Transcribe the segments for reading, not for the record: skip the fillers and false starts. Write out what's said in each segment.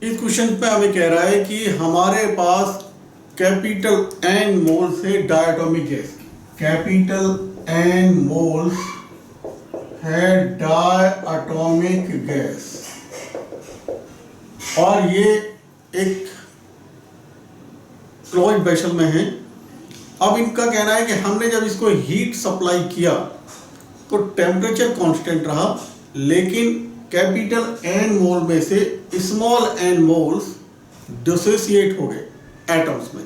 इस क्वेश्चन पे हमें कह रहा है कि हमारे पास कैपिटल N मोल्स है डायटोमिक गैस की, कैपिटल N मोल्स है डायटोमिक गैस, और ये एक क्लोज्ड वेसल में है। अब इनका कहना है कि हमने जब इसको हीट सप्लाई किया तो टेम्परेचर कांस्टेंट रहा, लेकिन कैपिटल N मोल में से स्मॉल n मोल्स डिसोसिएट हो गए एटम्स में।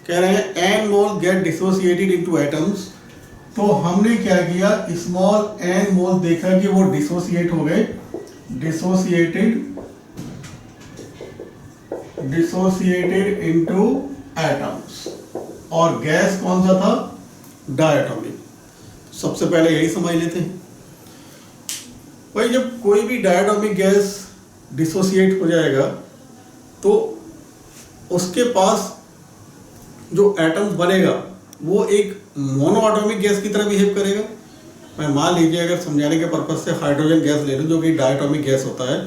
कह रहे हैं n मोल गेट डिसोसिएटेड इनटू एटम्स। तो हमने क्या किया, स्मॉल n मोल देखा कि वो डिसोसिएट हो गए, डिसोसिएटेड इनटू एटम्स, और गैस कौन सा था, डायटोमिक। सबसे पहले यही समझ लेते हैं भाई, जब कोई भी डायटोमिक गैस डिसोसिएट हो जाएगा तो उसके पास जो एटम्स बनेगा वो एक मोनोएटॉमिक गैस की तरह बिहेव करेगा। मैं मान लीजिए अगर समझाने के पर्पज से हाइड्रोजन गैस ले लूँ जो कि डायटोमिक गैस होता है,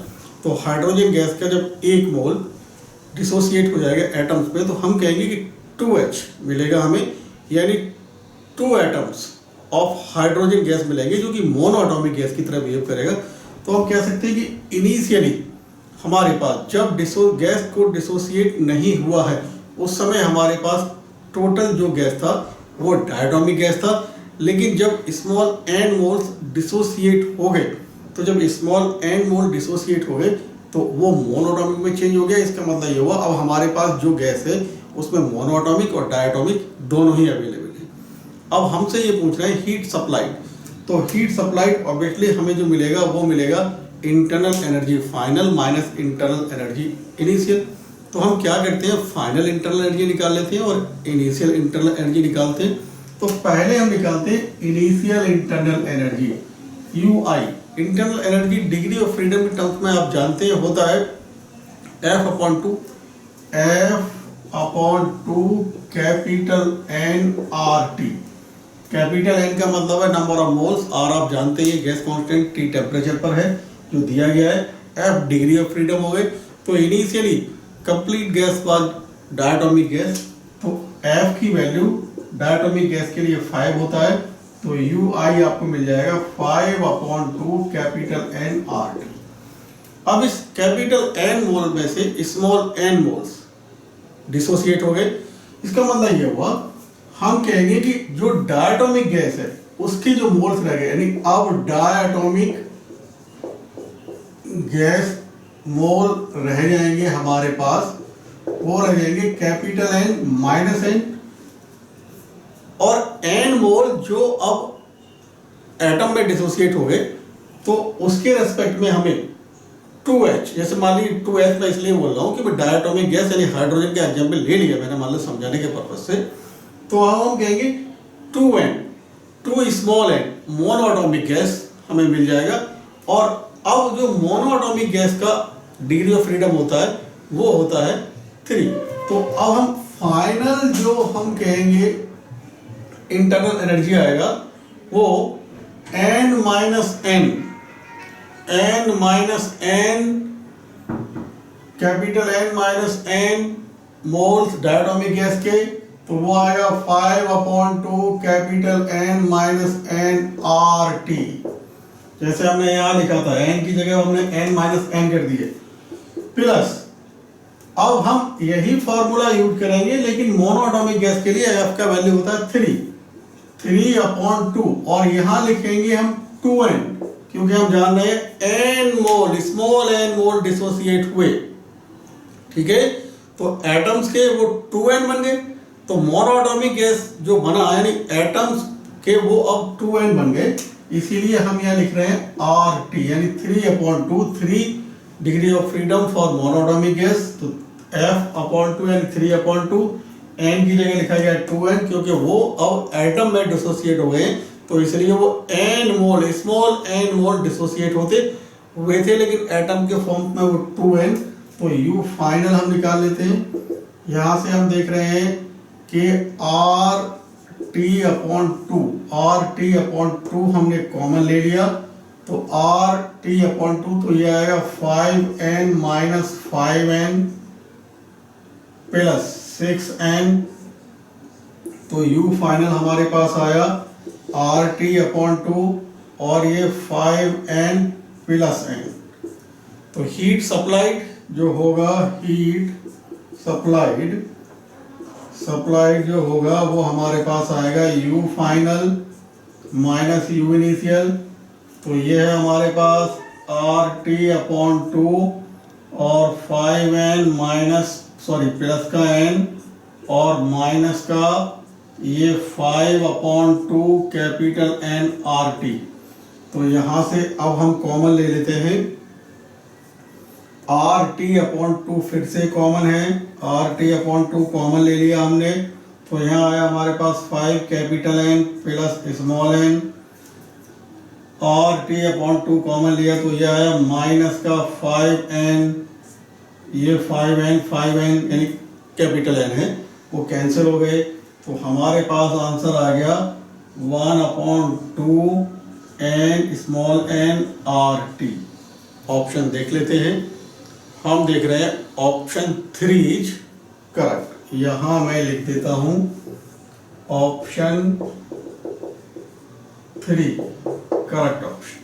तो हाइड्रोजन गैस का जब एक मोल डिसोसिएट हो जाएगा एटम्स पे तो हम कहेंगे कि 2H मिलेगा हमें, यानी 2 एटम्स ऑफ हाइड्रोजन गैस मिलेंगे जो कि मोनोएटॉमिक गैस की तरह बिहेव करेगा। तो हम कह सकते हैं कि इनिशियली हमारे पास जब गैस को डिसोसिएट नहीं हुआ है उस समय हमारे पास टोटल जो गैस था वो डायटोमिक गैस था, लेकिन जब स्मॉल n मोल्स डिसोसिएट हो गए तो जब स्मॉल n मोल डिसोसिएट हो गए तो वो मोनोएटॉमिक में चेंज हो गया। इसका मतलब ये हुआ अब हमारे पास जो गैस है उसमें मोनोएटॉमिक और डायटोमिक दोनों ही अवेलेबल है। अब हमसे ये पूछ रहे हैं हीट सप्लाइड, तो हीट सप्लाइड ऑब्वियसली हमें जो मिलेगा वो मिलेगा internal energy final minus internal energy initial. तो हम क्या करते हैं, फाइनल इंटरनल एनर्जी निकाल लेते हैं और इनिशियल इंटरनल एनर्जी निकालते हैं। तो पहले हम निकालते हैं initial internal energy UI। Internal energy degree of freedom के टर्म्स में आप जानते हैं होता है F/2 capital N/T। Capital N का मतलब है नंबर ऑफ मोल्स, R आप जानते हैं गैस कांस्टेंट, T टेम्परेचर पर है जो दिया गया है, F डिग्री ऑफ फ्रीडम हो गए। तो initially complete gas was diatomic gas, तो F की वैल्यू डायटोमिक गैस के लिए 5 होता है, तो UI आपको मिल जाएगा 5/2 कैपिटल N/T। अब इस कैपिटल N मोल में से स्मॉल n मोल्स डिसोसिएट हो गए। इसका मतलब ये हुआ हम कहेंगे कि जो डायटोमिक गैस है उसके जो मोल्स रह गए, यानी अब डायटोमिक गैस मोल रह जाएंगे हमारे पास, वो रह जाएंगे कैपिटल N माइनस N, और N मोल जो अब एटम में डिसोसिएट हो गए तो उसके रेस्पेक्ट में हमें 2H, जैसे मान लीजिए 2H मैं इसलिए बोल रहा हूँ कि मैं डायटोमिक गैस यानी हाइड्रोजन के एग्जाम्पल ले लिया मैंने मान लो समझाने के पर्पज से, तो हम कहेंगे 2N, 2 small n monoatomic gas हमें मिल जाएगा। और अब जो मोनोएटॉमिक गैस का डिग्री ऑफ फ्रीडम होता है वो होता है 3। तो अब हम फाइनल जो हम कहेंगे इंटरनल एनर्जी आएगा वो N minus N capital N minus N moles diatomic gas के, तो वो आएगा 5/2 कैपिटल N माइनस N/T। जैसे हमने यहाँ लिखा था N की जगह हमने N माइनस N कर दिए, प्लस अब हम यही फॉर्मूला यूज करेंगे लेकिन मोनोएटॉमिक गैस के लिए F का वैल्यू होता है 3/2, और यहाँ लिखेंगे हम 2N क्योंकि हम जान रहे हैं N मोल स्मॉल n मोल डिसोसिएट हुए, ठीक है। तो एटम्स के वो 2N बन गए, तो मोनोएटॉमिक गैस जो बना यानी एटम्स के वो अब 2N बन गए, इसीलिए हम यहाँ लिख रहे हैं RT यानी 3/2, 3 degree of freedom for monoatomic gas, तो F/2 यानी 3/2, N की जगह लिखा गया 2N क्योंकि वो अब एटम में डिसोसिएट हो गए तो इसलिए वो N मोल स्मॉल n मोल डिसोसिएट होते हुए थे, लेकिन एटम के फॉर्म में वो 2N। तो U फाइनल हम निकाल लेते हैं, यहाँ से हम देख रहे हैं कि RT/2 हमने कॉमन ले लिया, तो आर टी अपॉन 2, तो ये आएगा 5n minus 5n plus 6n। तो u फाइनल हमारे पास आया आर टी अपॉन 2 और ये 5n प्लस n। तो हीट सप्लाइड जो होगा, हीट सप्लाइड जो होगा वो हमारे पास आएगा u final minus u initial. तो ये है हमारे पास आर टी अपॉन 2 और 5n माइनस प्लस का n और माइनस का ये 5/2 कैपिटल N आर टी। तो यहाँ से अब हम कॉमन ले लेते हैं, आर टी अपॉन 2 फिर से कॉमन है, आर टी अपॉन 2 कॉमन ले लिया हमने। तो यहाँ आया हमारे पास 5 capital N plus small n, R T upon 2 common लिया तो यह आया माइनस का 5n, ये 5n यानी कैपिटल N है वो कैंसिल हो गए। तो हमारे पास आंसर आ गया 1/2 n small n R T. Option देख लेते हैं, हम देख रहे हैं ऑप्शन 3 इज करेक्ट। यहां मैं लिख देता हूं ऑप्शन 3 करेक्ट ऑप्शन।